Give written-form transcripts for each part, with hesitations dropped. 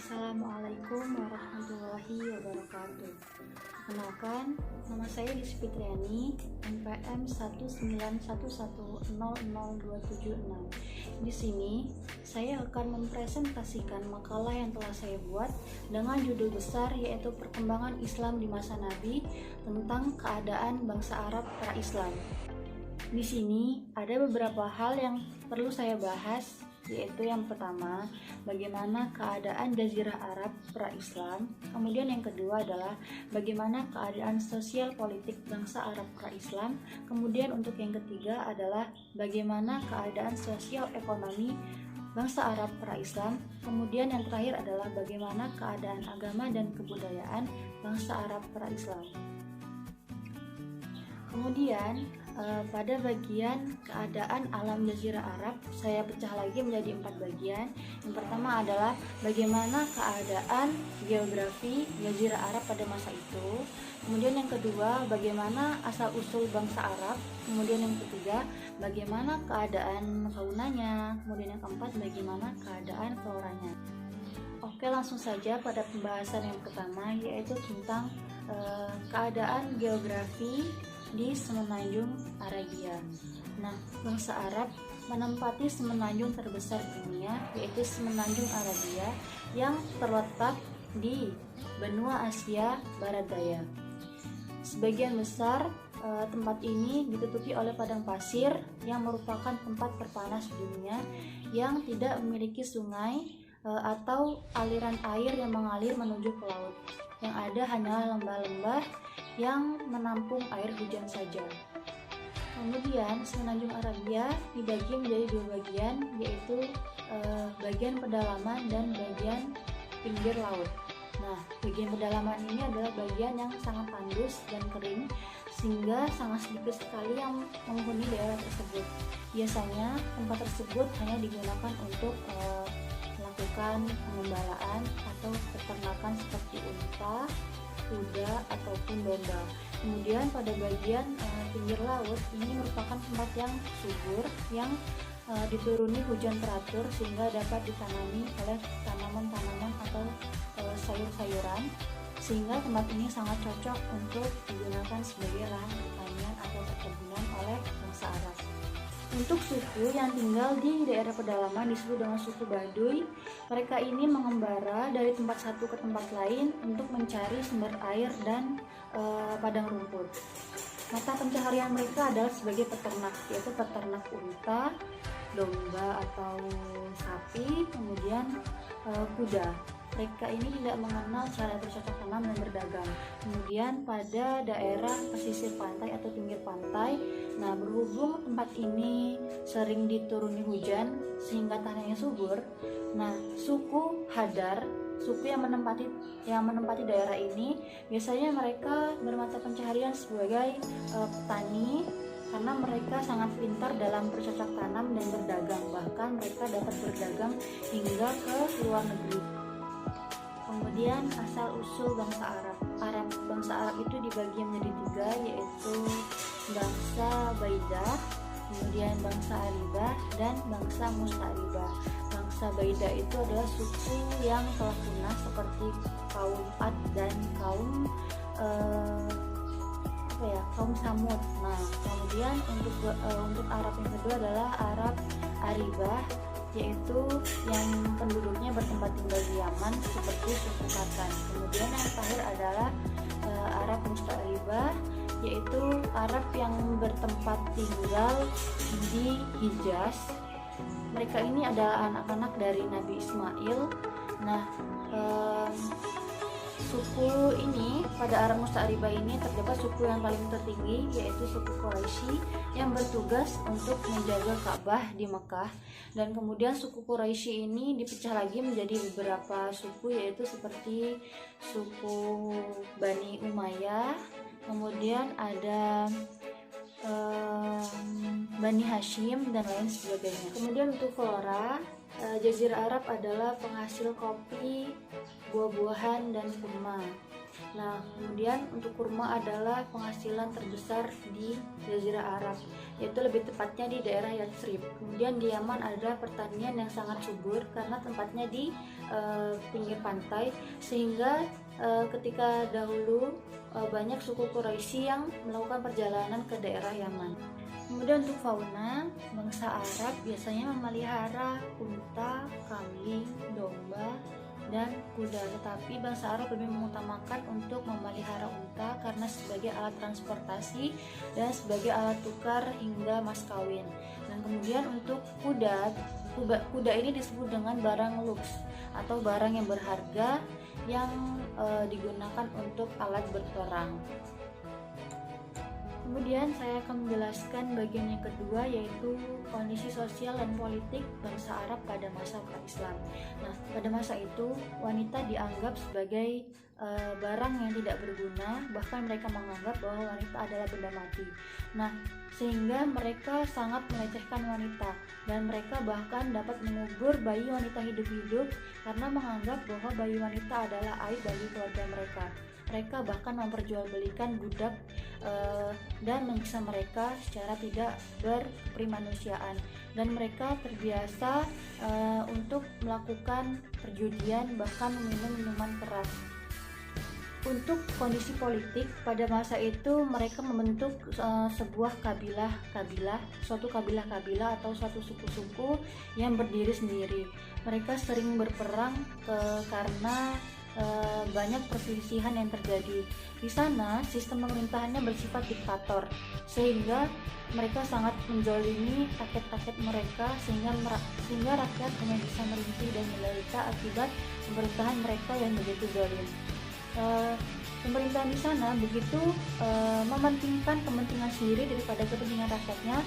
Assalamualaikum warahmatullahi wabarakatuh. Perkenalkan, nama saya Yusuf Fitriani, NPM 191100276. Di sini, saya akan mempresentasikan makalah yang telah saya buat dengan judul besar yaitu Perkembangan Islam di Masa Nabi tentang keadaan bangsa Arab pra-Islam. Di sini ada beberapa hal yang perlu saya bahas, yaitu yang pertama, bagaimana keadaan Jazirah Arab pra-Islam. Kemudian yang kedua adalah bagaimana keadaan sosial politik bangsa Arab pra-Islam. Kemudian untuk yang ketiga adalah bagaimana keadaan sosial ekonomi bangsa Arab pra-Islam. Kemudian yang terakhir adalah bagaimana keadaan agama dan kebudayaan bangsa Arab pra-Islam. Kemudian pada bagian keadaan alam Jazirah Arab, saya pecah lagi menjadi 4 bagian. Yang pertama adalah bagaimana keadaan geografi Jazirah Arab pada masa itu. Kemudian yang kedua, bagaimana asal-usul bangsa Arab. Kemudian yang ketiga, bagaimana keadaan faunanya. Kemudian yang keempat, bagaimana keadaan floranya. Oke, langsung saja pada pembahasan yang pertama, yaitu tentang keadaan geografi di Semenanjung Arabia. Nah, bangsa Arab menempati semenanjung terbesar dunia, yaitu Semenanjung Arabia yang terletak di benua Asia Barat Daya. Sebagian besar tempat ini ditutupi oleh padang pasir yang merupakan tempat terpanas dunia yang tidak memiliki sungai atau aliran air yang mengalir menuju ke laut. Yang ada hanyalah lembah-lembah yang menampung air hujan saja. Kemudian Semenanjung Arabia dibagi menjadi 2 bagian, yaitu bagian pedalaman dan bagian pinggir laut. Nah, bagian pedalaman ini adalah bagian yang sangat tandus dan kering, sehingga sangat sedikit sekali yang menghuni daerah tersebut. Biasanya tempat tersebut hanya digunakan untuk melakukan pengembalaan atau peternakan seperti unta, kuda ataupun domba. Kemudian pada bagian pinggir laut ini merupakan tempat yang subur yang dituruni hujan teratur sehingga dapat ditanami oleh tanaman-tanaman atau sayur-sayuran, sehingga tempat ini sangat cocok untuk digunakan sebagai lahan pertanian atau perkebunan oleh bangsa Arab. Untuk suku yang tinggal di daerah pedalaman disebut dengan suku Baduy. Mereka ini mengembara dari tempat satu ke tempat lain untuk mencari sumber air dan padang rumput. Mata pencaharian mereka adalah sebagai peternak, yaitu peternak unta, domba atau sapi, kemudian kuda. Mereka ini tidak mengenal cara bercocok tanam dan berdagang. Kemudian pada daerah pesisir pantai atau pinggir pantai, nah berhubung tempat ini sering dituruni hujan sehingga tanahnya subur, nah suku Hadar, suku yang menempati daerah ini, biasanya mereka bermata pencaharian sebagai petani, karena mereka sangat pintar dalam bercocok tanam dan berdagang. Bahkan mereka dapat berdagang hingga ke luar negeri. Kemudian asal-usul bangsa Arab. Bangsa Arab itu dibagi menjadi 3, yaitu bangsa Baidah, kemudian bangsa Aribah, dan bangsa Musta'ribah. Bangsa Baidah itu adalah suku yang telah punah seperti kaum Ad dan kaum Samud. Nah, kemudian untuk Arab yang kedua adalah Arab Aribah, yaitu yang penduduknya bertempat tinggal di Yaman seperti suku Katan. Kemudian yang terakhir adalah Arab Musta'ribah, yaitu Arab yang bertempat tinggal di Hijaz. Mereka ini adalah anak-anak dari Nabi Ismail. Nah, suku ini pada Arab Musta'ribah ini terdapat suku yang paling tertinggi, yaitu suku Quraisy yang bertugas untuk menjaga Ka'bah di Mekah. Dan kemudian suku Quraisy ini dipecah lagi menjadi beberapa suku, yaitu seperti suku Bani Umayyah, kemudian ada Bani Hashim dan lain sebagainya. Kemudian untuk flora, Jazirah Arab adalah penghasil kopi, buah-buahan, dan kurma. Nah, kemudian untuk kurma adalah penghasilan terbesar di Jazirah Arab, yaitu lebih tepatnya di daerah Yatsrib. Kemudian di Yaman ada pertanian yang sangat subur karena tempatnya di pinggir pantai, sehingga ketika dahulu banyak suku Quraisy yang melakukan perjalanan ke daerah Yaman. Kemudian untuk fauna, bangsa Arab biasanya memelihara unta, kambing, domba, dan kuda. Tetapi bangsa Arab lebih mengutamakan untuk memelihara unta karena sebagai alat transportasi dan sebagai alat tukar hingga mas kawin. Dan kemudian untuk kuda ini disebut dengan barang luks atau barang yang berharga yang digunakan untuk alat berperang. Kemudian saya akan menjelaskan bagian yang kedua, yaitu kondisi sosial dan politik bangsa Arab pada masa pra-Islam. Nah, pada masa itu wanita dianggap sebagai barang yang tidak berguna, bahkan mereka menganggap bahwa wanita adalah benda mati. Nah, sehingga mereka sangat melecehkan wanita, dan mereka bahkan dapat mengubur bayi wanita hidup-hidup karena menganggap bahwa bayi wanita adalah aib bagi keluarga mereka. Mereka bahkan memperjualbelikan budak dan menyiksa mereka secara tidak berprimanusiaan, dan mereka terbiasa untuk melakukan perjudian, bahkan meminum minuman keras. Untuk kondisi politik pada masa itu, mereka membentuk sebuah suatu kabilah atau suatu suku-suku yang berdiri sendiri. Mereka sering berperang karena banyak perselisihan yang terjadi. Di sana sistem pemerintahannya bersifat diktator, sehingga mereka sangat menzalimi rakyat-rakyat mereka, sehingga rakyat hanya bisa merintih dan menderita akibat pemerintahan mereka yang begitu zalim. Pemerintahan di sana begitu mementingkan kepentingan sendiri daripada kepentingan rakyatnya.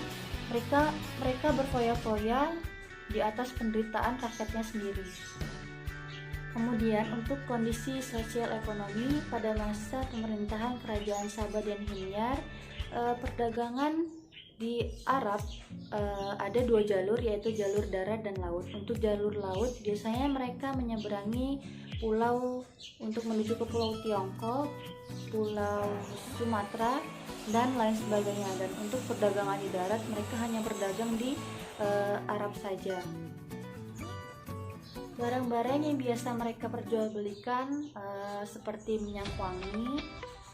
Mereka berfoya-foya di atas penderitaan rakyatnya sendiri. Kemudian untuk kondisi sosial ekonomi pada masa pemerintahan kerajaan Saba dan Himyar, perdagangan di Arab ada dua jalur, yaitu jalur darat dan laut. Untuk jalur laut biasanya mereka menyeberangi pulau untuk menuju ke Pulau Tiongkok, Pulau Sumatera, dan lain sebagainya. Dan untuk perdagangan di darat mereka hanya berdagang di Arab saja. Barang-barang yang biasa mereka perjualbelikan seperti minyak wangi,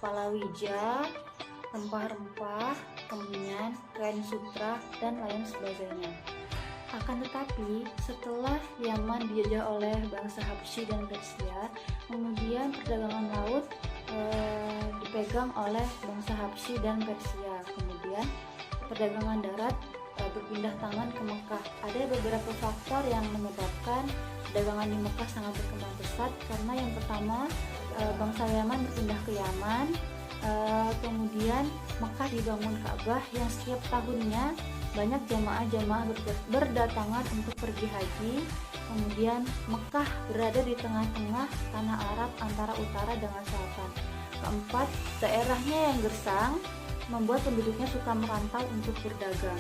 palawija, rempah-rempah, kemenyan, kain sutra, dan lain sebagainya. Akan tetapi setelah Yaman dijajah oleh bangsa Habsyi dan Persia, kemudian perdagangan laut dipegang oleh bangsa Habsyi dan Persia. Kemudian perdagangan darat berpindah tangan ke Mekah. Ada beberapa faktor yang menyebabkan perdagangan di Mekah sangat berkembang pesat, karena yang pertama bangsa Yaman berpindah ke Yaman, kemudian Mekah dibangun Ka'bah yang setiap tahunnya banyak jamaah-jamaah berdatangan untuk pergi haji. Kemudian Mekah berada di tengah-tengah tanah Arab antara utara dengan selatan. Keempat, daerahnya yang gersang membuat penduduknya suka merantau untuk berdagang.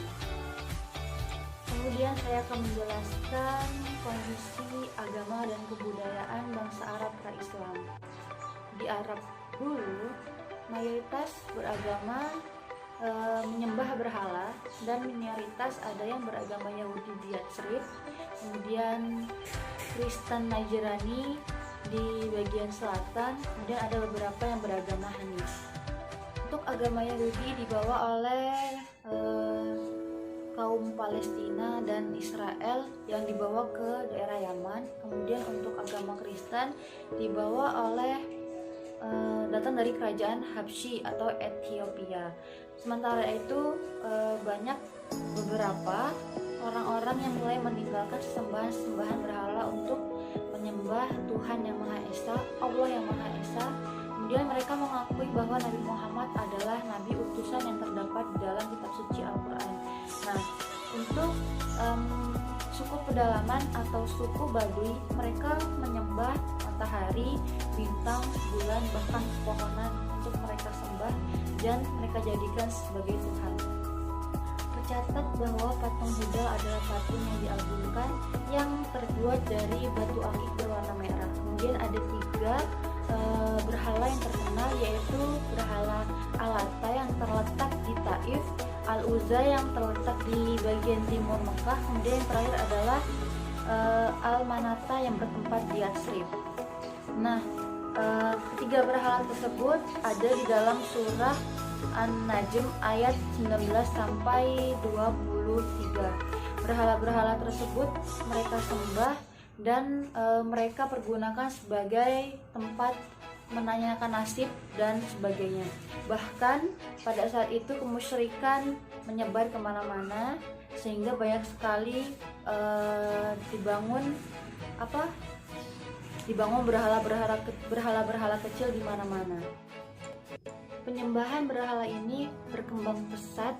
Kemudian saya akan menjelaskan kondisi agama dan kebudayaan bangsa Arab pra-Islam. Di Arab dulu, mayoritas beragama menyembah berhala, dan minoritas ada yang beragama Yahudi di Yatsrib, kemudian Kristen Najrani di bagian selatan, kemudian ada beberapa yang beragama Hanif. Untuk agama Yahudi dibawa oleh kaum Palestina dan Israel yang dibawa ke daerah Yaman. Kemudian untuk agama Kristen dibawa oleh datang dari kerajaan Habsyi atau Ethiopia. Sementara itu banyak beberapa orang-orang yang mulai meninggalkan sembahan berhala untuk menyembah Tuhan yang Maha Esa, Allah yang Maha Esa. Kemudian mereka mengakui bahwa Nabi Muhammad adalah nabi utusan yang terdapat di dalam kitab suci Al-Quran. Nah, untuk suku pedalaman atau suku Baduy, mereka menyembah matahari, bintang, bulan, bahkan pepohonan untuk mereka sembah dan mereka jadikan sebagai Tuhan. Tercatat bahwa patung Buddha adalah patung yang diagungkan yang terbuat dari batu akik berwarna merah. Kemudian ada 3 berhala yang terkenal, yaitu berhala Al-Lata yang terletak di Taif, Al-Uzza yang terletak di bagian timur Mekah, kemudian yang terakhir adalah Al-Manata yang bertempat di Yathrib. Nah, ketiga berhala tersebut ada di dalam surah An-Najm ayat 19 sampai 23. Berhala-berhala tersebut mereka sembah dan mereka pergunakan sebagai tempat menanyakan nasib dan sebagainya. Bahkan pada saat itu kemusyrikan menyebar kemana-mana, sehingga banyak sekali dibangun berhala-berhala kecil di mana-mana. Penyembahan berhala ini berkembang pesat,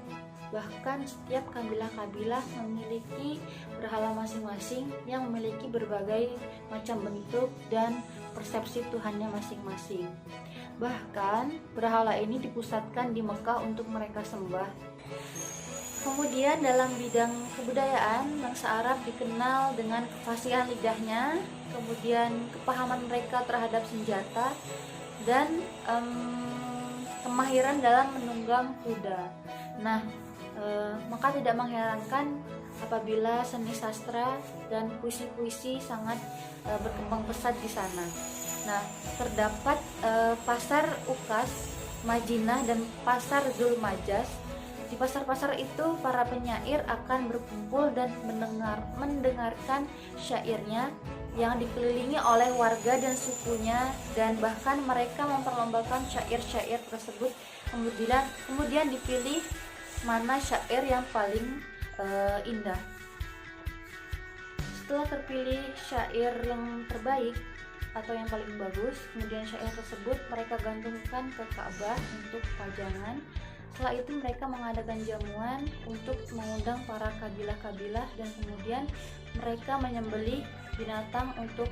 bahkan setiap kabilah-kabilah memiliki berhala masing-masing yang memiliki berbagai macam bentuk dan persepsi Tuhannya masing-masing. Bahkan berhala ini dipusatkan di Mekah untuk mereka sembah. Kemudian dalam bidang kebudayaan, bangsa Arab dikenal dengan kefasihan lidahnya, kemudian kepahaman mereka terhadap senjata, dan kemahiran dalam menunggang kuda. Nah, maka tidak mengherankan apabila seni sastra dan puisi-puisi sangat berkembang pesat di sana. Nah, terdapat pasar Ukas, Madinah, dan pasar Zulmajas. Di pasar-pasar itu para penyair akan berkumpul dan mendengarkan syairnya yang dikelilingi oleh warga dan sukunya, dan bahkan mereka memperlombakan syair-syair tersebut. Kemudian dipilih mana syair yang paling indah. Setelah terpilih syair yang terbaik atau yang paling bagus, kemudian syair tersebut mereka gantungkan ke Ka'bah untuk pajangan. Setelah itu mereka mengadakan jamuan untuk mengundang para kabilah-kabilah, dan kemudian mereka menyembelih binatang untuk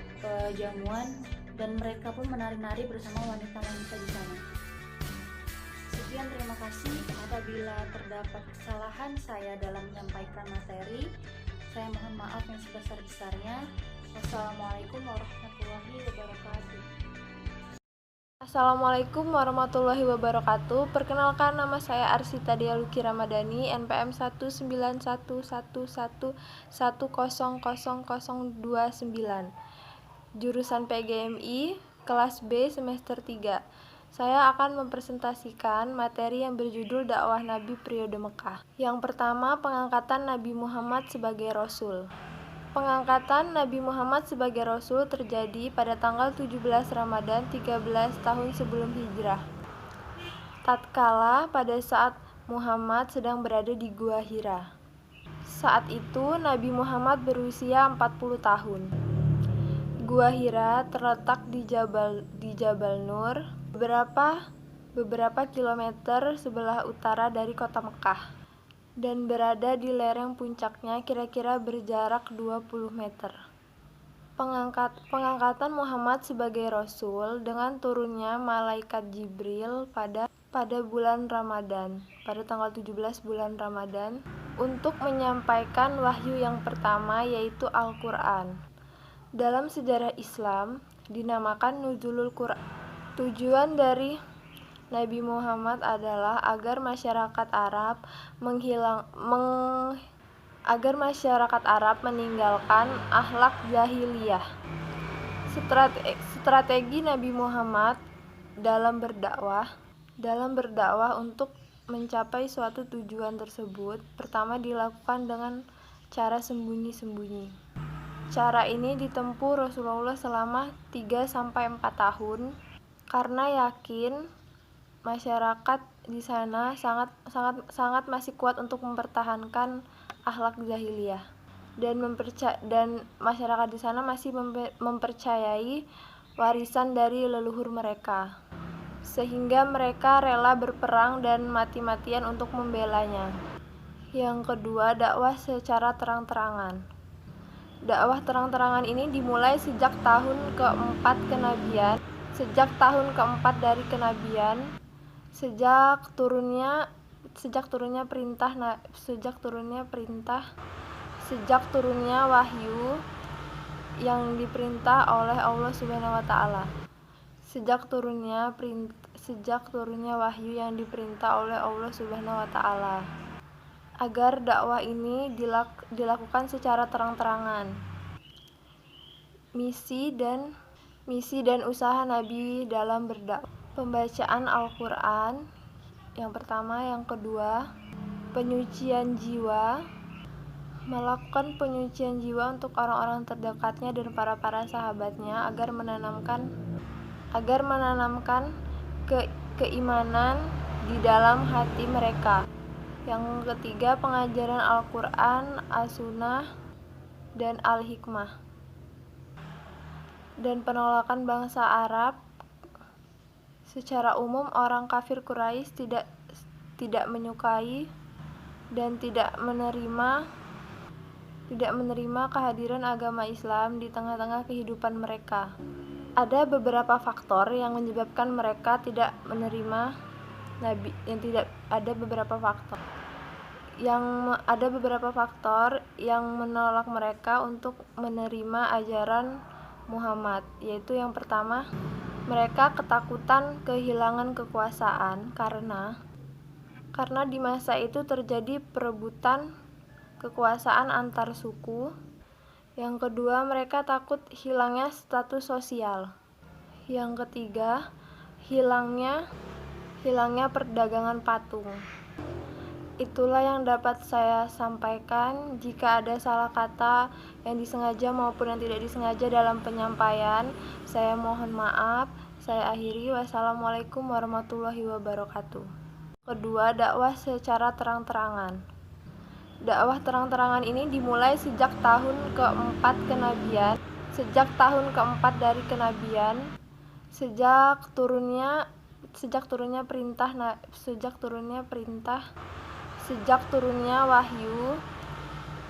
jamuan, dan mereka pun menari-nari bersama wanita-wanita di sana. Sekian, terima kasih. Apabila terdapat kesalahan saya dalam menyampaikan materi, saya mohon maaf yang sebesar-besarnya. Wassalamualaikum warahmatullahi wabarakatuh. Assalamualaikum warahmatullahi wabarakatuh. Perkenalkan, nama saya Arsita Dialuki Ramadhani, NPM 19111000029, jurusan PGMI, kelas B, semester 3. Saya akan mempresentasikan materi yang berjudul dakwah Nabi periode Mekah. Yang pertama, pengangkatan Nabi Muhammad sebagai Rasul. Pengangkatan Nabi Muhammad sebagai Rasul terjadi pada tanggal 17 Ramadan 13 tahun sebelum hijrah. Tatkala pada saat Muhammad sedang berada di Gua Hira. Saat itu Nabi Muhammad berusia 40 tahun. Gua Hira terletak di Jabal Nur, beberapa kilometer sebelah utara dari kota Mekah, dan berada di lereng puncaknya kira-kira berjarak 20 meter. Pengangkatan Muhammad sebagai Rasul dengan turunnya malaikat Jibril pada bulan Ramadan, pada tanggal 17 bulan Ramadan, untuk menyampaikan wahyu yang pertama, yaitu Al-Quran. Dalam sejarah Islam dinamakan Nuzulul Quran. Tujuan dari Nabi Muhammad adalah agar masyarakat Arab meninggalkan akhlak jahiliyah. Strategi Nabi Muhammad dalam berdakwah untuk mencapai suatu tujuan tersebut pertama dilakukan dengan cara sembunyi-sembunyi. Cara ini ditempuh Rasulullah selama 3-4 tahun karena yakin masyarakat di sana sangat masih kuat untuk mempertahankan akhlak jahiliyah, dan masyarakat di sana masih mempercayai warisan dari leluhur mereka, sehingga mereka rela berperang dan mati-matian untuk membelanya. Yang kedua, dakwah secara terang-terangan. Dakwah terang-terangan ini dimulai sejak tahun keempat dari kenabian, sejak turunnya wahyu yang diperintah oleh Allah Subhanahu wa taala. sejak turunnya wahyu yang diperintah oleh Allah Subhanahu wa taala, agar dakwah ini dilakukan secara terang-terangan. Misi dan usaha Nabi dalam berdakwah. Pembacaan Al-Qur'an yang pertama, yang kedua, penyucian jiwa, melakukan penyucian jiwa untuk orang-orang terdekatnya dan para sahabatnya agar menanamkan keimanan di dalam hati mereka. Yang ketiga, pengajaran Al-Qur'an, As-Sunnah, dan Al-Hikmah, dan penolakan bangsa Arab. Secara umum, orang kafir Quraisy tidak menyukai dan tidak menerima kehadiran agama Islam di tengah-tengah kehidupan mereka. Ada beberapa faktor yang menyebabkan mereka tidak menerima Nabi, ada beberapa faktor yang menolak mereka untuk menerima ajaran Muhammad, yaitu yang pertama, mereka ketakutan kehilangan kekuasaan karena di masa itu terjadi perebutan kekuasaan antar suku. Yang kedua, mereka takut hilangnya status sosial. Yang ketiga, hilangnya perdagangan patung. Itulah yang dapat saya sampaikan. Jika ada salah kata yang disengaja maupun yang tidak disengaja dalam penyampaian, saya mohon maaf. Saya akhiri. Wassalamualaikum warahmatullahi wabarakatuh. Kedua, dakwah secara terang-terangan. Dakwah terang-terangan ini dimulai sejak tahun keempat dari kenabian, sejak turunnya wahyu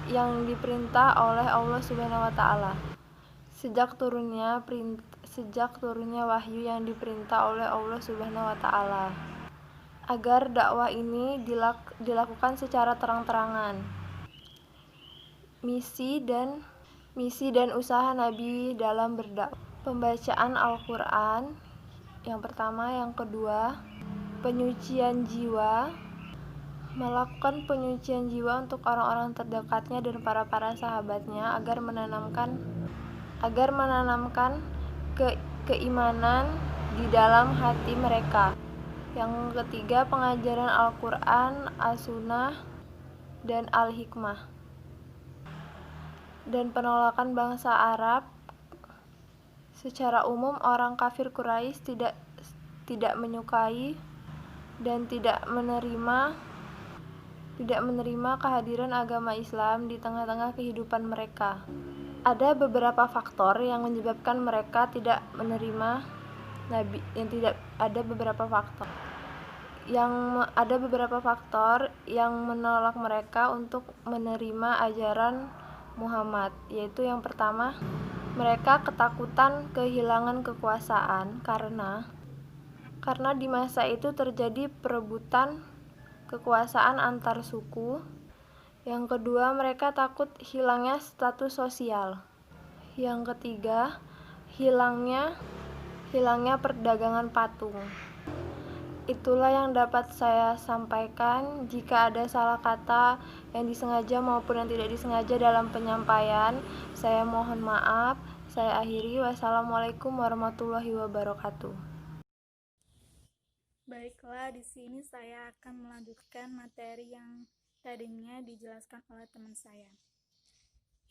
yang diperintah oleh Allah Subhanahu wa taala. Sejak turunnya wahyu yang diperintah oleh Allah Subhanahu wa taala, agar dakwah ini dilakukan secara terang-terangan. Misi dan usaha Nabi dalam berdakwah. Pembacaan Al-Qur'an yang pertama, yang kedua, penyucian jiwa, melakukan penyucian jiwa untuk orang-orang terdekatnya dan para sahabatnya agar menanamkan keimanan di dalam hati mereka. Yang ketiga, pengajaran Al-Qur'an, As-Sunnah, dan Al-Hikmah, dan penolakan bangsa Arab. Secara umum, orang kafir Quraisy tidak menyukai dan tidak menerima kehadiran agama Islam di tengah-tengah kehidupan mereka. Ada beberapa faktor yang menyebabkan mereka tidak menerima Nabi, ada beberapa faktor yang menolak mereka untuk menerima ajaran Muhammad, yaitu yang pertama, mereka ketakutan kehilangan kekuasaan karena di masa itu terjadi perebutan kekuasaan antar suku. Yang kedua, mereka takut hilangnya status sosial. Yang ketiga, hilangnya perdagangan patung. Itulah yang dapat saya sampaikan. Jika ada salah kata yang disengaja maupun yang tidak disengaja dalam penyampaian, saya mohon maaf. Saya akhiri. Wassalamualaikum warahmatullahi wabarakatuh. Baiklah, di sini saya akan melanjutkan materi yang tadinya dijelaskan oleh teman saya.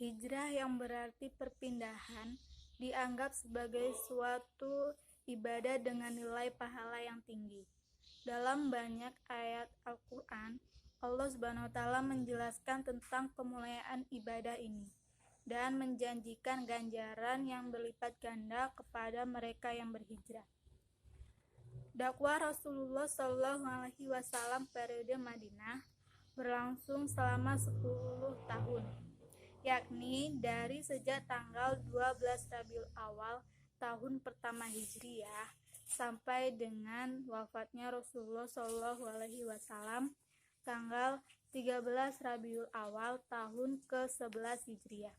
Hijrah yang berarti perpindahan dianggap sebagai suatu ibadah dengan nilai pahala yang tinggi. Dalam banyak ayat Al-Quran, Allah Subhanahu wa Ta'ala menjelaskan tentang kemuliaan ibadah ini dan menjanjikan ganjaran yang berlipat ganda kepada mereka yang berhijrah. Dakwah Rasulullah SAW periode Madinah berlangsung selama 10 tahun, yakni dari sejak tanggal 12 Rabiul Awal tahun pertama Hijriah sampai dengan wafatnya Rasulullah SAW tanggal 13 Rabiul Awal tahun ke-11 Hijriah.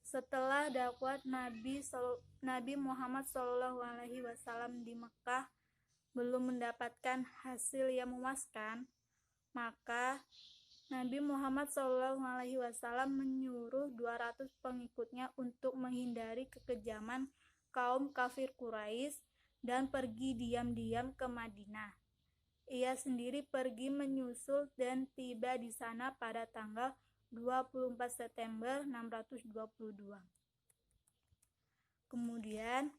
Setelah dakwah Nabi Muhammad SAW di Mekah belum mendapatkan hasil yang memuaskan, maka Nabi Muhammad SAW menyuruh 200 pengikutnya untuk menghindari kekejaman kaum kafir Quraisy dan pergi diam-diam ke Madinah. Ia sendiri pergi menyusul dan tiba di sana pada tanggal 24 September 622. Kemudian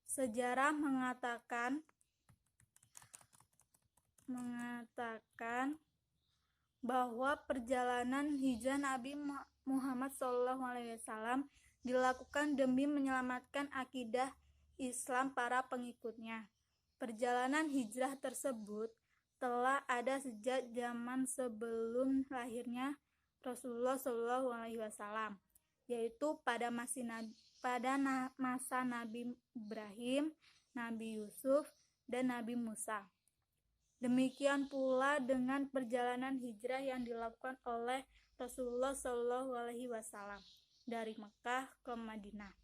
sejarah mengatakan bahwa perjalanan hijrah Nabi Muhammad SAW dilakukan demi menyelamatkan akidah Islam para pengikutnya. Perjalanan hijrah tersebut telah ada sejak zaman sebelum lahirnya Rasulullah SAW, yaitu pada masa Nabi Ibrahim, Nabi Yusuf, dan Nabi Musa. Demikian pula dengan perjalanan hijrah yang dilakukan oleh Rasulullah SAW dari Mekah ke Madinah.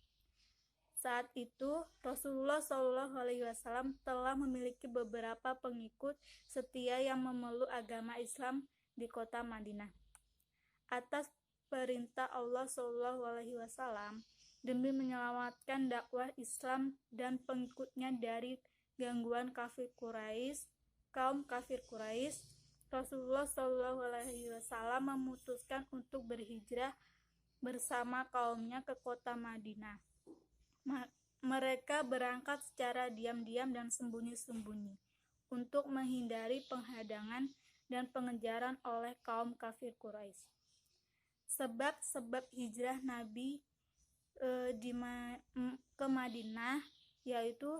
Saat itu Rasulullah SAW telah memiliki beberapa pengikut setia yang memeluk agama Islam di kota Madinah. Atas perintah Allah SAW demi menyelamatkan dakwah Islam dan pengikutnya dari gangguan kaum kafir Quraisy, Rasulullah SAW memutuskan untuk berhijrah bersama kaumnya ke kota Madinah. Mereka berangkat secara diam-diam dan sembunyi-sembunyi untuk menghindari penghadangan dan pengejaran oleh kaum kafir Quraisy. Sebab-sebab hijrah Nabi ke Madinah yaitu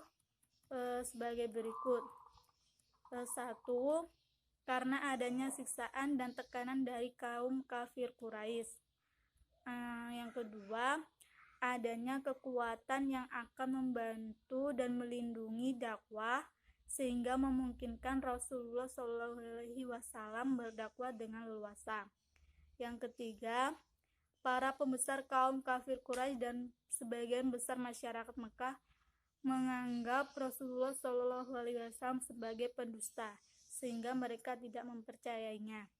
sebagai berikut. 1. Karena adanya siksaan dan tekanan dari kaum kafir Quraisy. Yang kedua, adanya kekuatan yang akan membantu dan melindungi dakwah sehingga memungkinkan Rasulullah SAW berdakwah dengan leluasa. Yang ketiga, para pembesar kaum kafir Quraisy dan sebagian besar masyarakat Mekah menganggap Rasulullah SAW sebagai pendusta sehingga mereka tidak mempercayainya.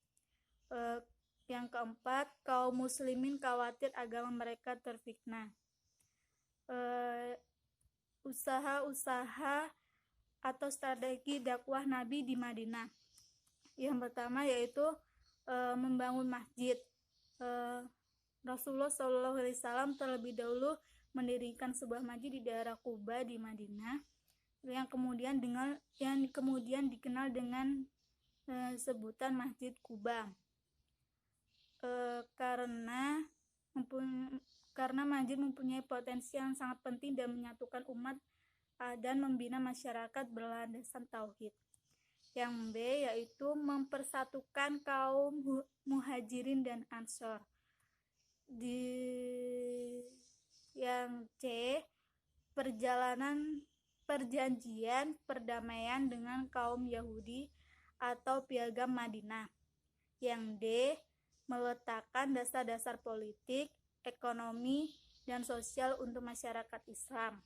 Yang keempat, kaum muslimin khawatir agama mereka terfitnah. Usaha-usaha atau strategi dakwah Nabi di Madinah. Yang pertama yaitu membangun masjid. Rasulullah SAW terlebih dahulu mendirikan sebuah masjid di daerah Quba di Madinah yang kemudian dikenal dengan sebutan Masjid Quba. Karena masjid mempunyai potensi yang sangat penting dan menyatukan umat dan membina masyarakat berlandaskan tauhid. Yang B yaitu mempersatukan kaum muhajirin dan ansor. Yang C, perjanjian perdamaian dengan kaum Yahudi atau Piagam Madinah. Yang D, meletakkan dasar-dasar politik, ekonomi, dan sosial untuk masyarakat Islam.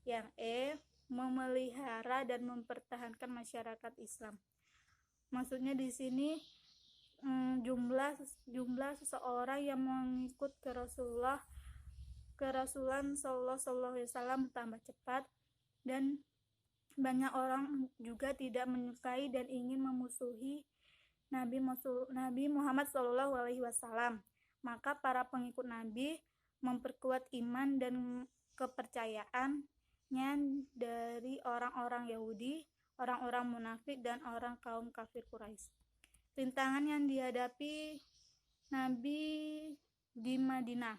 Yang E, memelihara dan mempertahankan masyarakat Islam. Maksudnya di sini jumlah seseorang yang mengikut kerasulan Sallallahu Alaihi Wasallam bertambah cepat dan banyak orang juga tidak menyukai dan ingin memusuhi Nabi Muhammad Sallallahu Alaihi Wasallam. Maka para pengikut Nabi memperkuat iman dan kepercayaannya dari orang-orang Yahudi, orang-orang munafik, dan orang kaum kafir Quraisy. Rintangan yang dihadapi Nabi di Madinah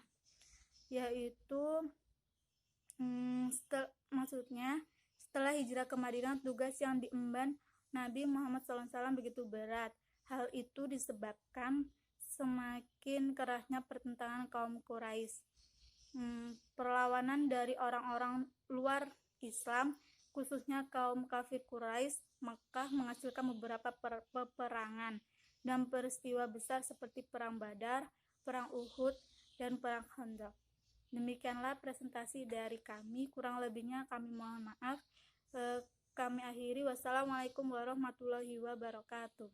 yaitu setelah hijrah ke Madinah, tugas yang diemban Nabi Muhammad SAW begitu berat. Hal itu disebabkan semakin kerasnya pertentangan kaum Quraisy. Perlawanan dari orang-orang luar Islam, khususnya kaum kafir Quraisy Makkah, menghasilkan beberapa peperangan dan peristiwa besar seperti Perang Badar, Perang Uhud, dan Perang Khandaq. Demikianlah presentasi dari kami, kurang lebihnya kami mohon maaf. Kami akhiri. Wassalamualaikum warahmatullahi wabarakatuh.